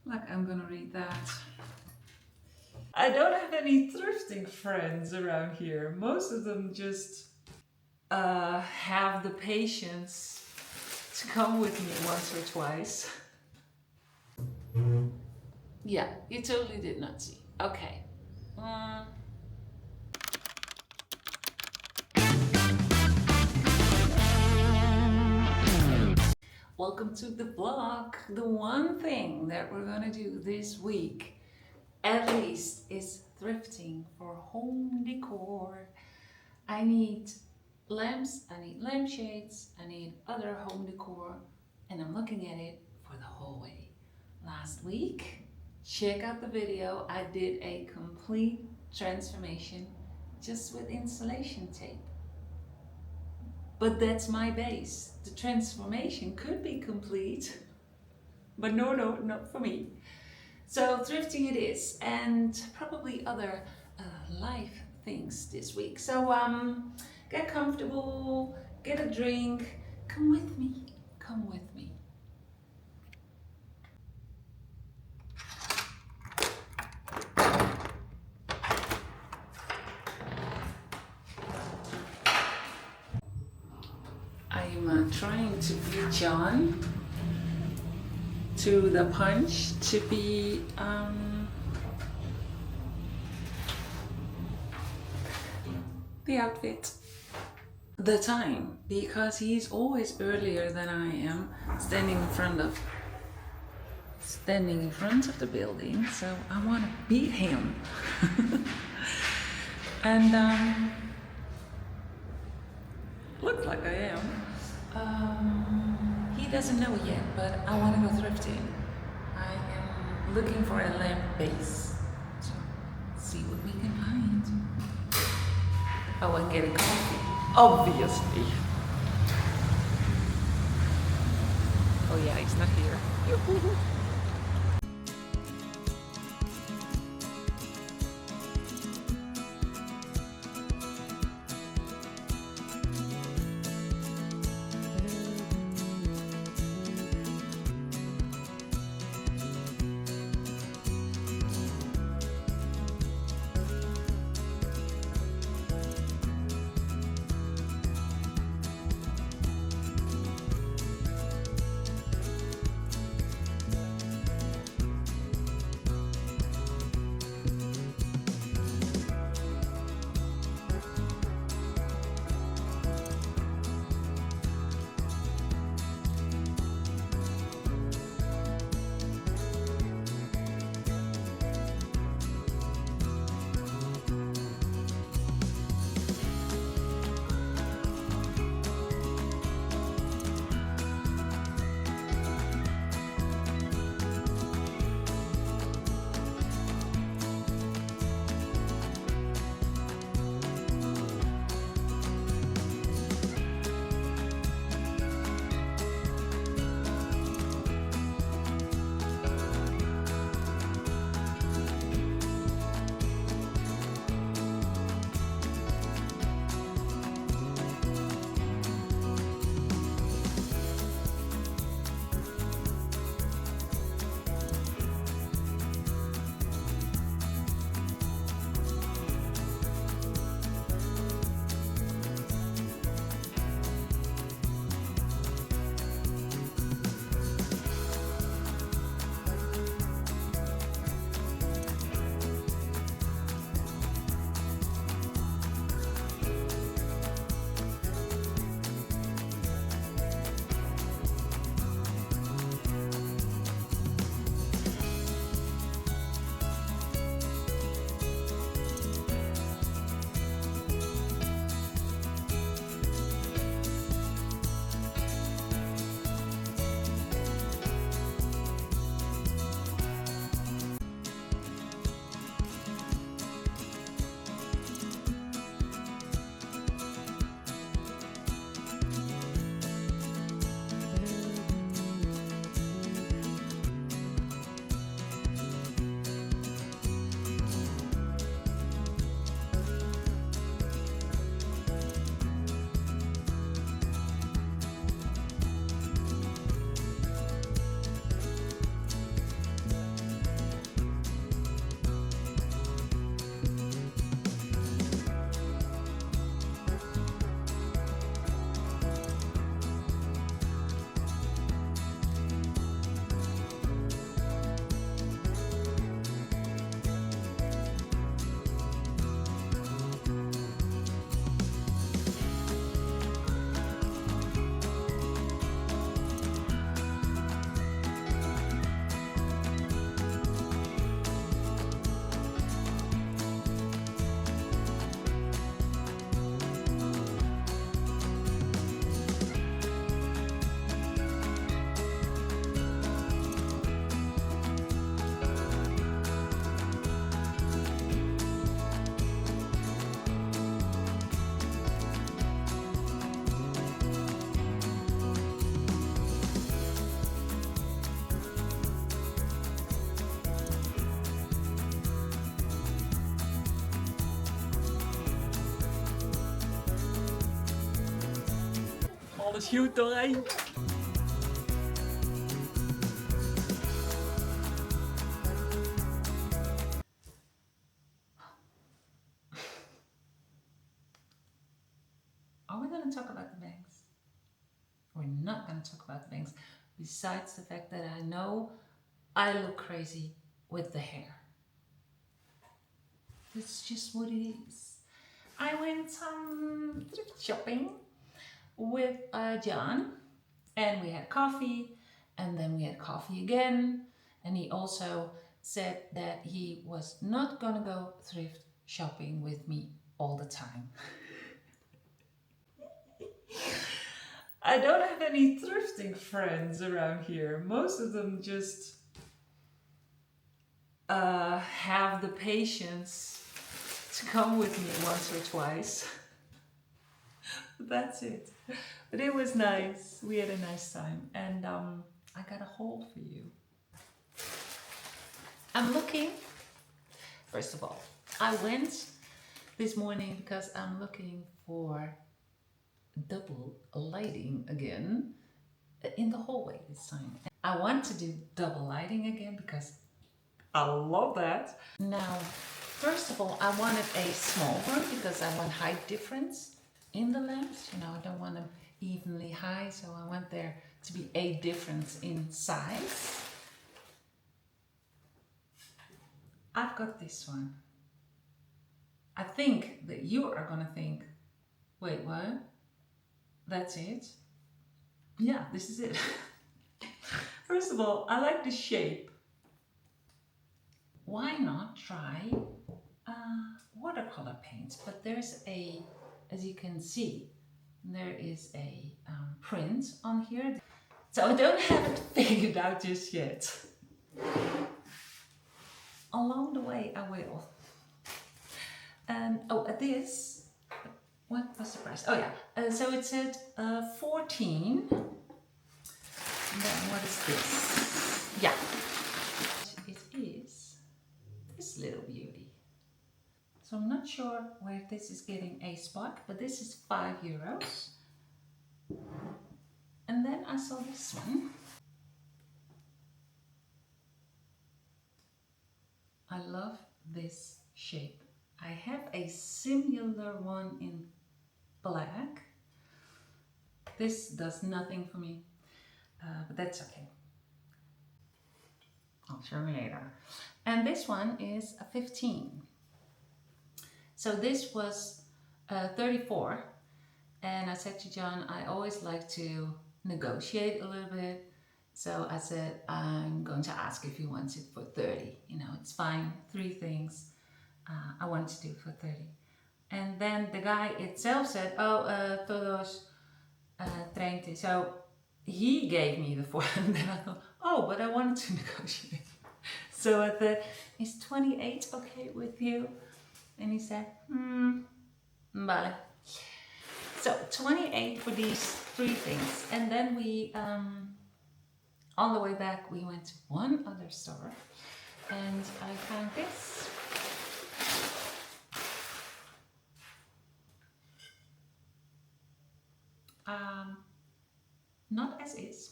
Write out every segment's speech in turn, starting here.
Like I'm gonna read that. I don't have any thrifting friends around here. Most of them just have the patience to come with me once or twice. Yeah, you totally did not see. Okay. Welcome to the vlog. The one thing that we're gonna do this week, at least, is thrifting for home decor. I need lamps, I need lampshades, I need other home decor, and I'm looking at it for the hallway. Last week, check out the video, I did a complete transformation just with insulation tape. But that's my base. The transformation could be complete, but no, not for me. So thrifting it is, and probably other life things this week. So get comfortable, get a drink, come with me, come with me. I'm trying to be John to the punch, to be the outfit, the time, because he's always earlier than I am, standing in front of the building, so I want to beat him. And looks like I am. He doesn't know yet, but I want to go thrifting. I am looking for a lamp base, so see what we can find. Oh, and get a coffee, obviously. Oh yeah, he's not here. volle shoot doorheen. Are we going to talk about the bangs? We're not going to talk about the bangs, besides the fact that I know I look crazy with the hair. That's just what it is. I went thrift shopping with John, and we had coffee, and then we had coffee again, and he also said that he was not gonna go thrift shopping with me all the time. I don't have any thrifting friends around here. Most of them just have the patience to come with me once or twice. That's it. But it was nice. We had a nice time, and I got a haul for you. I'm looking. First of all, I went this morning because I'm looking for double lighting again in the hallway this time. I want to do double lighting again because I love that. Now, first of all, I wanted a small one because I want height difference in the lamps. You know, I don't want them evenly high, so I want there to be a difference in size. I've got this one. I think that you are gonna think, wait, what? That's it? Yeah, this is it. First of all, I like the shape. Why not try watercolor paints? But there's a, as you can see, there is a print on here. So I don't have it figured out just yet. Along the way, I will. And oh, this, what was the price? Oh yeah, so it said 14. Then what is this? Yeah, it is this little beauty. So I'm not sure where this is getting a spot, but this is €5. And then I saw this one. I love this shape. I have a similar one in black. This does nothing for me, but that's okay. I'll show you later. And this one is a 15. So this was 34. And I said to John, I always like to negotiate a little bit. So I said, I'm going to ask if he wants it for 30. You know, it's fine. 3 things I want to do for 30. And then the guy itself said, oh, todos 30. So he gave me the 4. And then I thought, oh, but I wanted to negotiate. So I thought, is 28 okay with you? And he said, vale. So 28 for these 3 things. And then we, on the way back, we went to one other store and I found this. Not as is.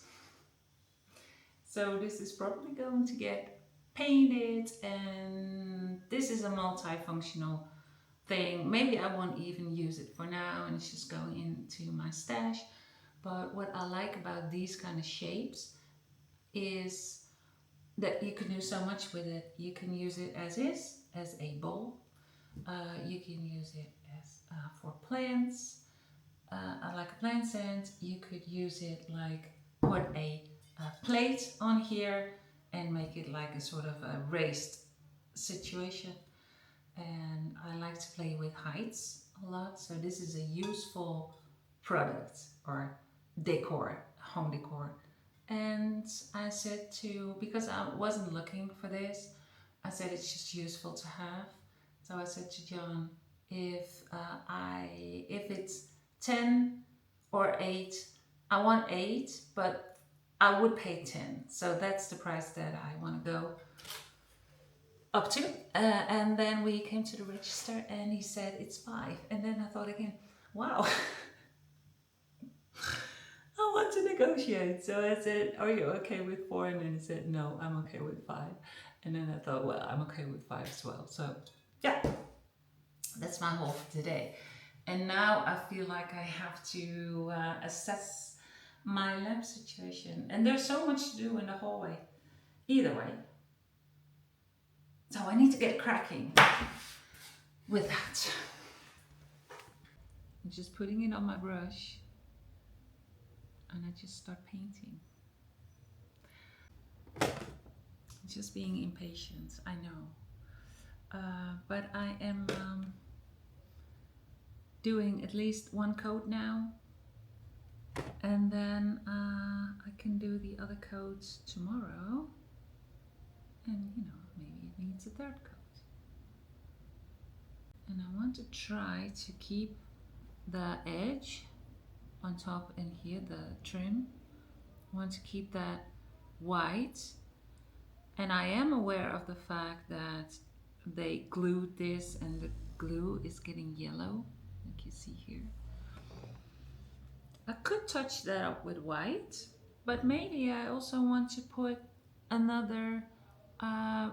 So this is probably going to get painted, and this is a multifunctional thing. Maybe I won't even use it for now and it's just going into my stash. But what I like about these kind of shapes is that you can do so much with it. You can use it as is, as a bowl. You can use it as for plants. I like a plant stand. You could use it like put a plate on here and make it like a sort of a raised situation. And I like to play with heights a lot. So this is a useful product or decor, home decor. And I said because I wasn't looking for this, I said it's just useful to have. So I said to John, if it's 10 or 8, I want 8, but I would pay 10. So that's the price that I want to go up to. And then we came to the register and he said it's 5. And then I thought again, wow. negotiate. So I said, are you okay with 4? And then he said, no, I'm okay with 5. And then I thought, well, I'm okay with 5 as well. So yeah, that's my haul for today. And now I feel like I have to assess my lamp situation. And there's so much to do in the hallway. Either way. So I need to get cracking with that. I'm just putting it on my brush. And I just start painting. Just being impatient, I know. But I am doing at least one coat now. And then I can do the other coats tomorrow. And you know, maybe it needs a 3rd coat. And I want to try to keep the edge on top and here, the trim. I want to keep that white. And I am aware of the fact that they glued this and the glue is getting yellow, like you see here. I could touch that up with white, but maybe I also want to put another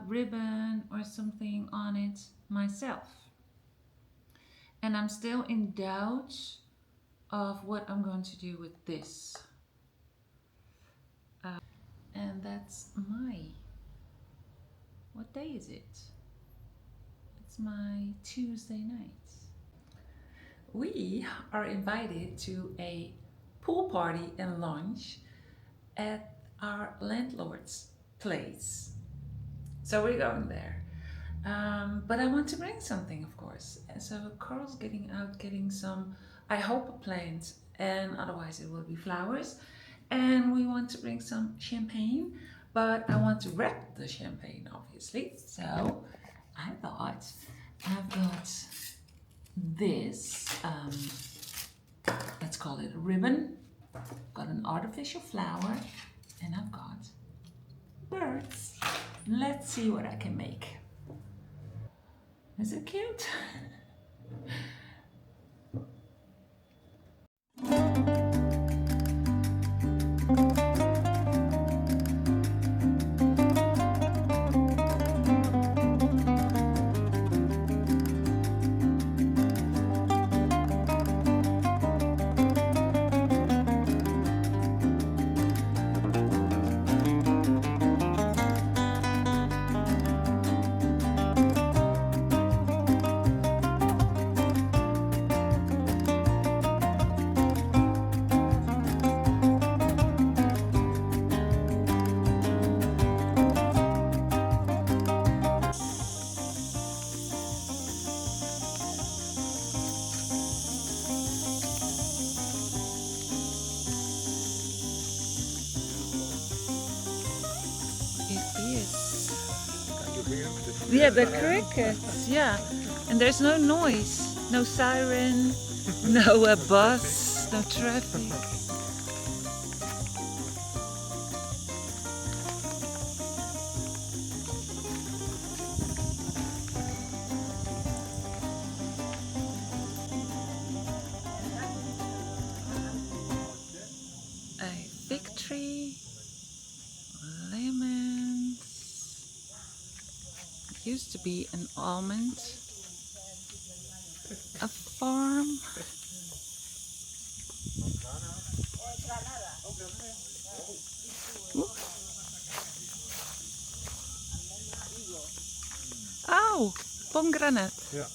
ribbon or something on it myself. And I'm still in doubt of what I'm going to do with this. And that's what day is it? It's my Tuesday night. We are invited to a pool party and lunch at our landlord's place. So we're going there. But I want to bring something, of course. And so Carl's getting out, getting some, I hope, a plant, and otherwise it will be flowers. And we want to bring some champagne, but I want to wrap the champagne, obviously. So I thought, I've got this, let's call it a ribbon. Got an artificial flower, and I've got birds. Let's see what I can make. Is it cute? Yeah, the crickets, yeah. And there's no noise, no siren, no bus, no traffic. A fig tree, lemons. Used to be an almond, a farm. Ooh. Oh, pomegranate. Yeah.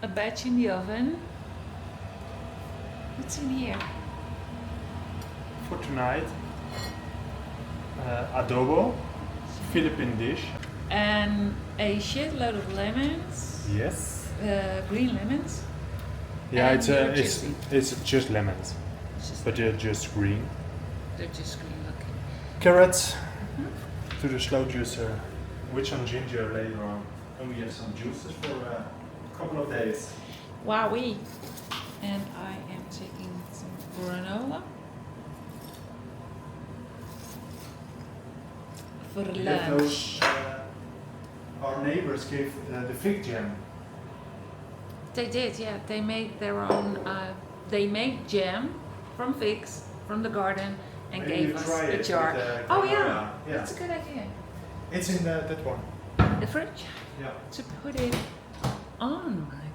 A batch in the oven. What's in here? For tonight, adobo, Philippine dish. And a shitload of lemons. Yes. Green lemons. Yeah, And it's just lemons, but they're just green. They're just green looking. Carrots to the slow juicer, with some ginger later on, and we have some juices for a couple of days. Wowee! And I am taking some granola for You have lunch. those, our neighbors gave the fig jam. They did, yeah. They made their own. They made jam from figs from the garden and Maybe gave you us try a it jar. with, Oh yeah, granola. Yeah. that's a good idea. It's in that one. The fridge Yeah. to put it on my granola.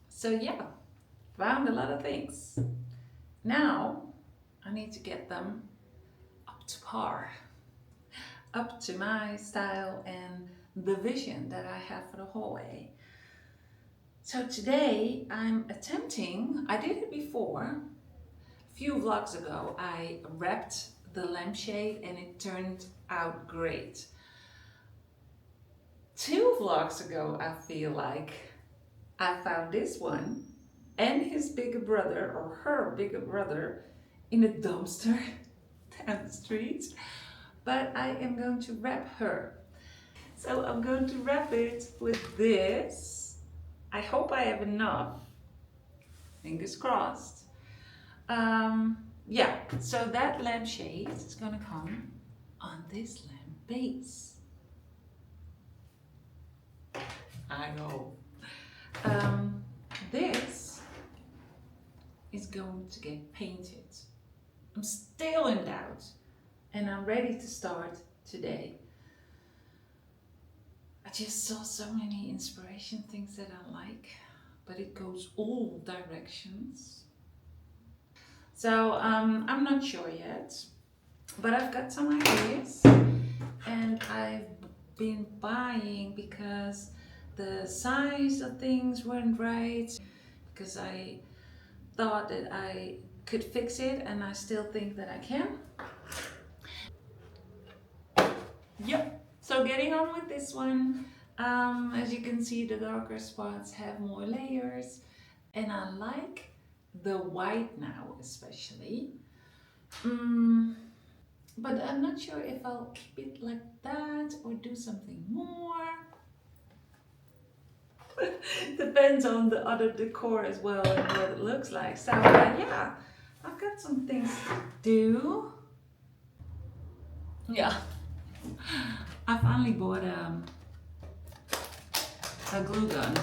So yeah, found a lot of things. Now I need to get them up to par, up to my style and the vision that I have for the hallway. So today I'm attempting, I did it before, a few vlogs ago, I wrapped the lampshade and it turned out great. 2 vlogs ago, I feel like, I found this one and his bigger brother or her bigger brother in a dumpster down the street. But I am going to wrap her. So I'm going to wrap it with this. I hope I have enough. Fingers crossed. Yeah, so that lampshade is gonna come on this lamp base. I know. This is going to get painted. I'm still in doubt and I'm ready to start today. I just saw so many inspiration things that I like, but it goes all directions. So I'm not sure yet, but I've got some ideas and I've been buying because the size of things weren't right, because I thought that I could fix it and I still think that I can. Yep, so getting on with this one. As you can see, the darker spots have more layers and I like the white now especially. But I'm not sure if I'll keep it like that or do something more. Depends on the other decor as well and what it looks like. So yeah, I've got some things to do. Yeah, I finally bought a glue gun.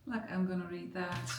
Like I'm gonna read that.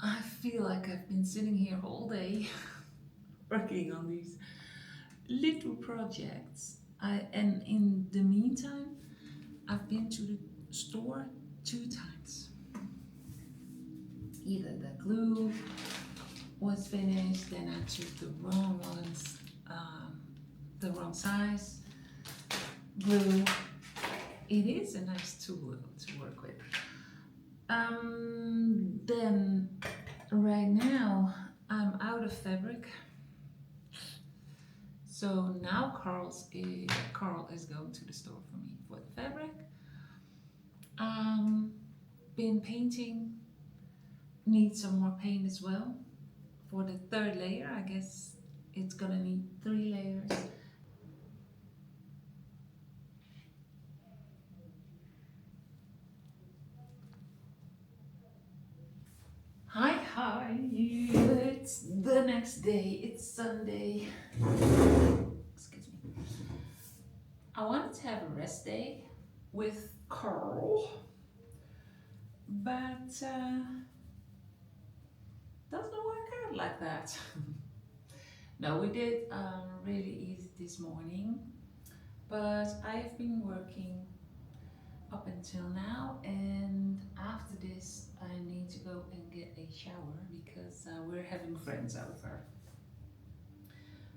I feel like I've been sitting here all day working on these little projects. And in the meantime, I've been to the store 2 times. Either the glue was finished, then I took the wrong ones, the wrong size glue. It is a nice tool to work with. Then right now I'm out of fabric. So now Carl is going to the store for me for the fabric. Been painting, need some more paint as well. For the 3rd layer, I guess it's gonna need 3 layers. Hi, it's the next day, it's Sunday. Excuse me. I wanted to have a rest day with Carl, but doesn't work out like that. No, we did really easy this morning, but I have been working up until now, and after this I need to go and get a shower because we're having friends over.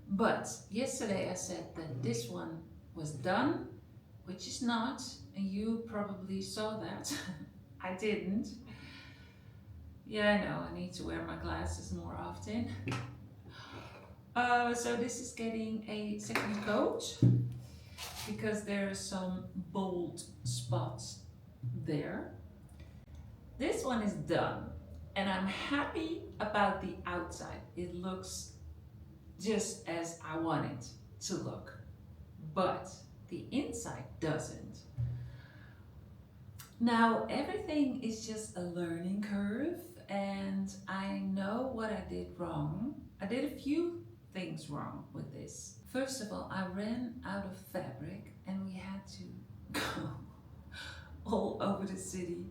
But yesterday I said that this one was done, which is not, and you probably saw that. I didn't. Yeah, I know, I need to wear my glasses more often. So this is getting a second coat because there are some bold spots there. This one is done and I'm happy about the outside. It looks just as I want it to look, but the inside doesn't. Now everything is just a learning curve and I know what I did wrong. I did a few things wrong with this. First of all, I ran out of fabric and we had to go all over the city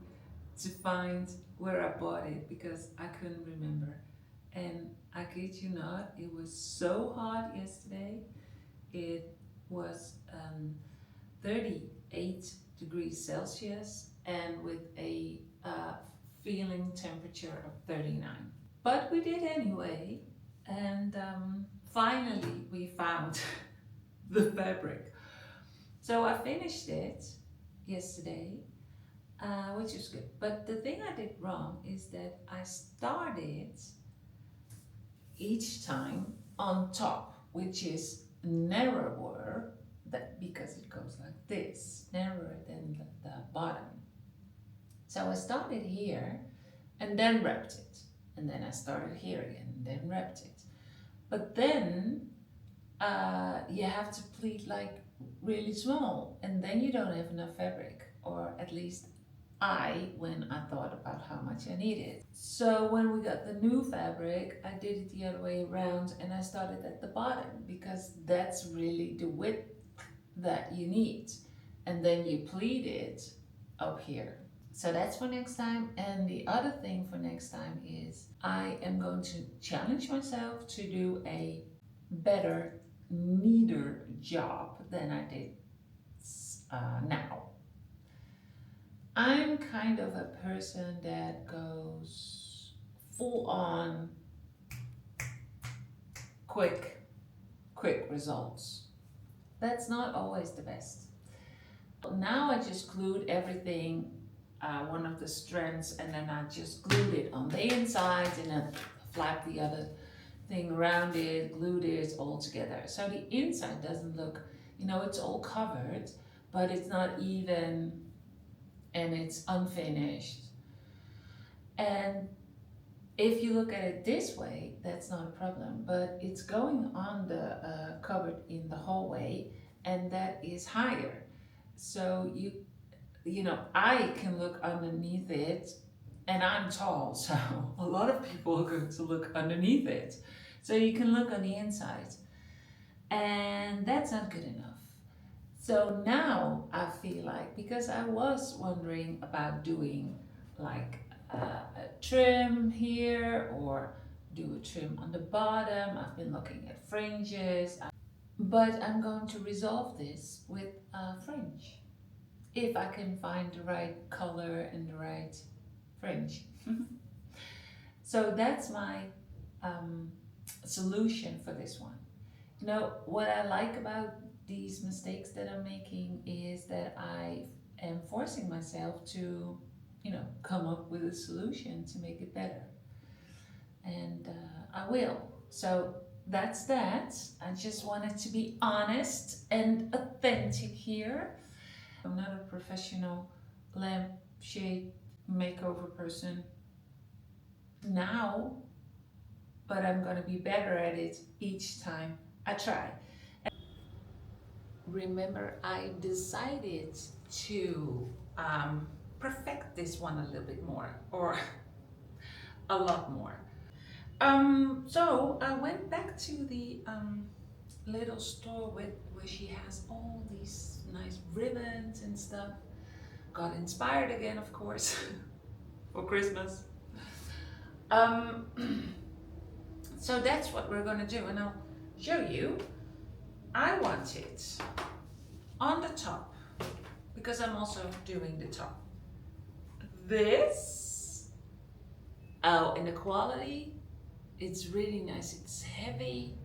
to find where I bought it because I couldn't remember. And I kid you not, it was so hot yesterday. It was 38 degrees Celsius and with a feeling temperature of 39. But we did anyway, and finally we found the fabric. So I finished it yesterday, which is good. But the thing I did wrong is that I started each time on top, which is narrower, because it goes like this, narrower than the bottom. So I started here and then wrapped it, and then I started here again and then wrapped it. But then you have to pleat like really small, and then you don't have enough fabric, or at least when I thought about how much I needed. So when we got the new fabric, I did it the other way around and I started at the bottom because that's really the width that you need. And then you pleat it up here. So that's for next time. And the other thing for next time is I am going to challenge myself to do a better, neater job than I did now. I'm kind of a person that goes full on quick results. That's not always the best. Now I just glued everything, one of the strands, and then I just glued it on the inside and then flapped the other thing around it, glued it all together. So the inside doesn't look, it's all covered, but it's not even and it's unfinished. And if you look at it this way, that's not a problem, but it's going on the cupboard in the hallway, and that is higher. So I can look underneath it, and I'm tall, so a lot of people are going to look underneath it. So you can look on the inside, and that's not good enough. So now I feel like, because I was wondering about doing like a trim here or do a trim on the bottom. I've been looking at fringes. But I'm going to resolve this with fringe, if I can find the right color and the right fringe. So that's my solution for this one. You know, what I like about these mistakes that I'm making is that I am forcing myself to, you know, come up with a solution to make it better. And I will. So that's that. I just wanted to be honest and authentic here. I'm not a professional lampshade makeover person now, but I'm gonna be better at it each time I try. Remember, I decided to perfect this one a little bit more, or a lot more. So I went back to the little store where she has all these nice ribbons and stuff. Got inspired again, of course, for Christmas. So that's what we're gonna do, and I'll show you. I want it on the top, because I'm also doing the top. This, oh, and the quality, it's really nice. It's heavy,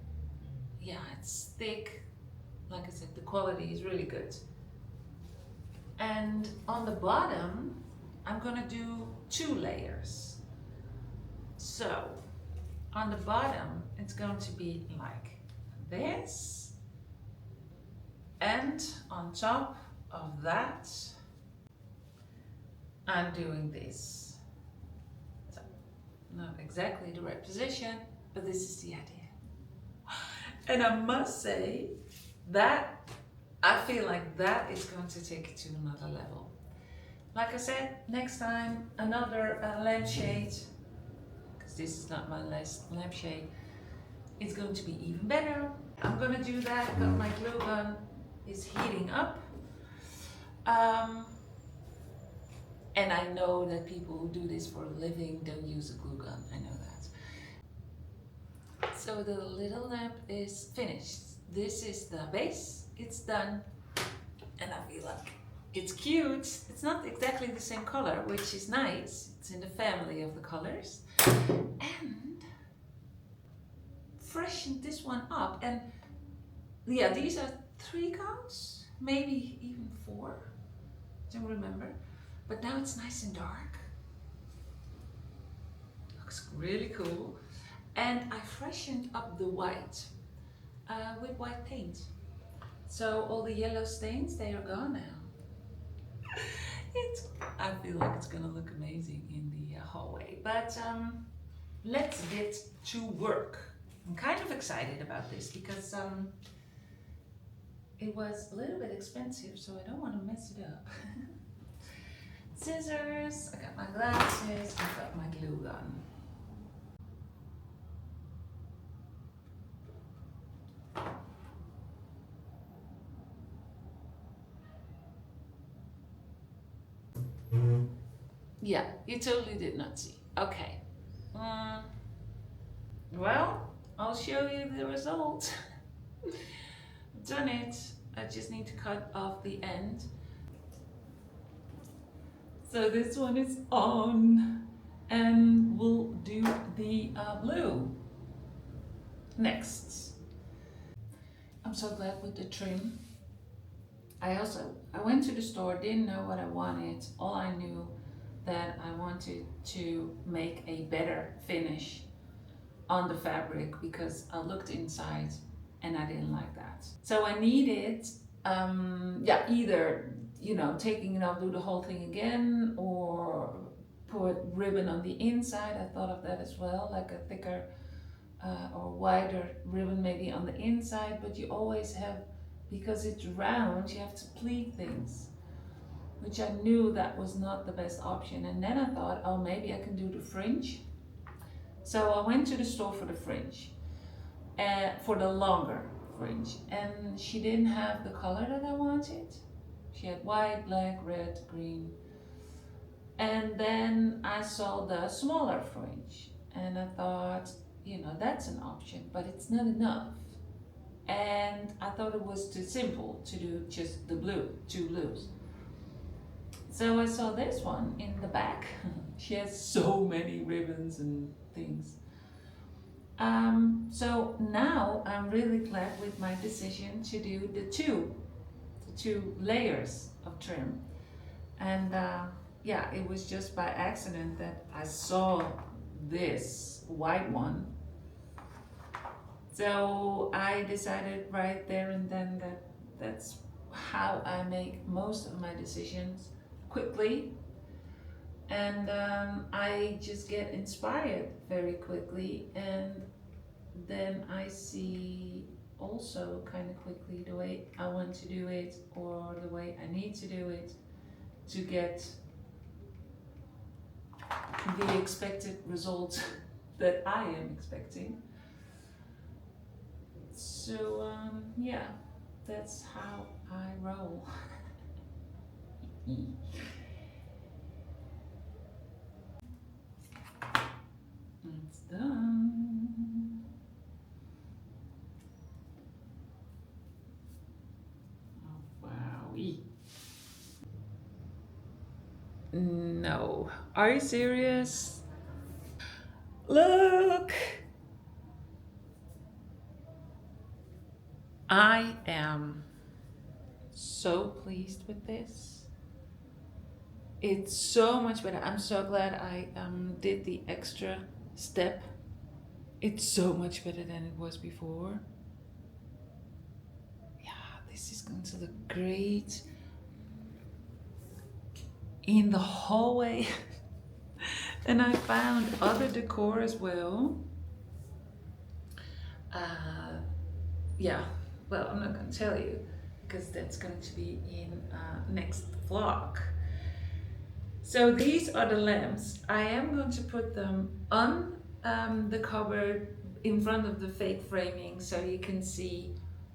yeah, it's thick. Like I said, the quality is really good. And on the bottom, I'm gonna do 2 layers. So on the bottom, it's going to be like this, and on top of that, I'm doing this. So not exactly the right position, but this is the idea. And I must say that I feel like that is going to take it to another level. Like I said, next time another lampshade, because this is not my last lampshade, it's going to be even better. I'm gonna do that, but my glue gun is heating up. And I know that people who do this for a living don't use a glue gun, I know that. So the little lamp is finished. This is the base, it's done. And I feel like it's cute. It's not exactly the same color, which is nice. It's in the family of the colors. And freshened this one up. And yeah, these are 3 counts, maybe even 4. Don't remember. But now it's nice and dark. Looks really cool. And I freshened up the white with white paint. So all the yellow stains, they are gone now. I feel like it's gonna look amazing in the hallway. But let's get to work. I'm kind of excited about this because it was a little bit expensive, so I don't want to mess it up. Scissors, I got my glasses, I got my glue gun. Yeah, you totally did not see. Okay. Well, I'll show you the result. Done it. I just need to cut off the end. So this one is on, and we'll do the blue next. I'm so glad with the trim. I went to the store, didn't know what I wanted. All I knew that I wanted to make a better finish on the fabric because I looked inside and I didn't like that. So I needed, either, you know, taking it off, do the whole thing again, or put ribbon on the inside. I thought of that as well, like a thicker or wider ribbon maybe on the inside, but you always have, because it's round, you have to pleat things, which I knew that was not the best option. And then I thought, oh, maybe I can do the fringe. So I went to the store for the fringe, for the longer fringe, and she didn't have the color that I wanted. She had white, black, red, green. And then I saw the smaller fringe, and I thought, you know, that's an option, but it's not enough. and I thought it was too simple to do just the two blues. So I saw this one in the back. She has so many ribbons and things. So now I'm really glad with my decision to do the two layers of trim. And yeah, it was just by accident that I saw this white one. So I decided right there and then that that's how I make most of my decisions quickly. And I just get inspired very quickly, and then I see also kind of quickly the way I want to do it or the way I need to do it to get the expected result that I am expecting. So yeah, that's how I roll. It's done. Oh, wowie. No. Are you serious? Look! I am so pleased with this. It's so much better. I'm so glad I did the extra step. It's so much better than it was before. Yeah, this is going to look great in the hallway. And I found other decor as well. Yeah, well, I'm not going to tell you because that's going to be in next vlog. So these are the lamps. I am going to put them on the cupboard in front of the fake framing so you can see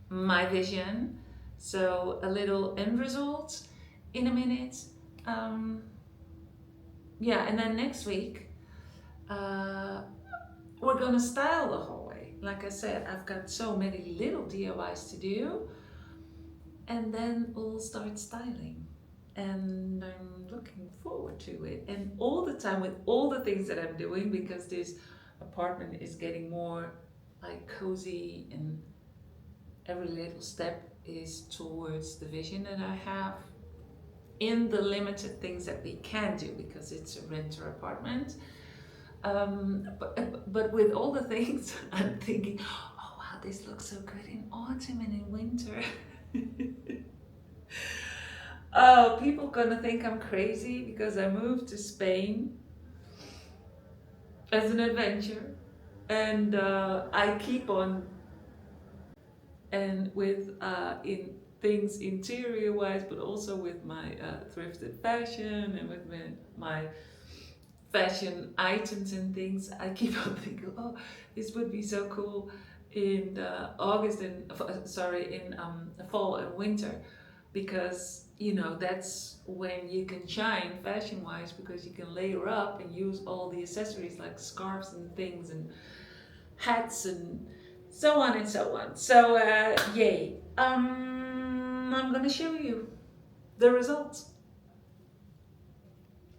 my vision. So a little end result in a minute. Yeah, and then next week we're gonna style the hallway. Like I said, I've got so many little DIYs to do, and then we'll start styling. And I'm looking forward to it. And all the time with all the things that I'm doing, because this apartment is getting more like cozy, and every little step is towards the vision that I have in the limited things that we can do because it's a renter apartment. But with all the things, I'm thinking, oh wow, this looks so good in autumn and in winter. Oh, people gonna think I'm crazy because I moved to Spain as an adventure, and I keep on, and with in things interior wise, but also with my thrifted fashion and with my fashion items and things, I keep on thinking, oh, this would be so cool in August and in fall and winter, because you know that's when you can shine fashion wise, because you can layer up and use all the accessories like scarves and things and hats and so on and so on. So yay. I'm gonna show you the results.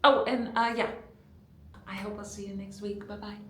Oh, and yeah, I hope I'll see you next week. Bye bye.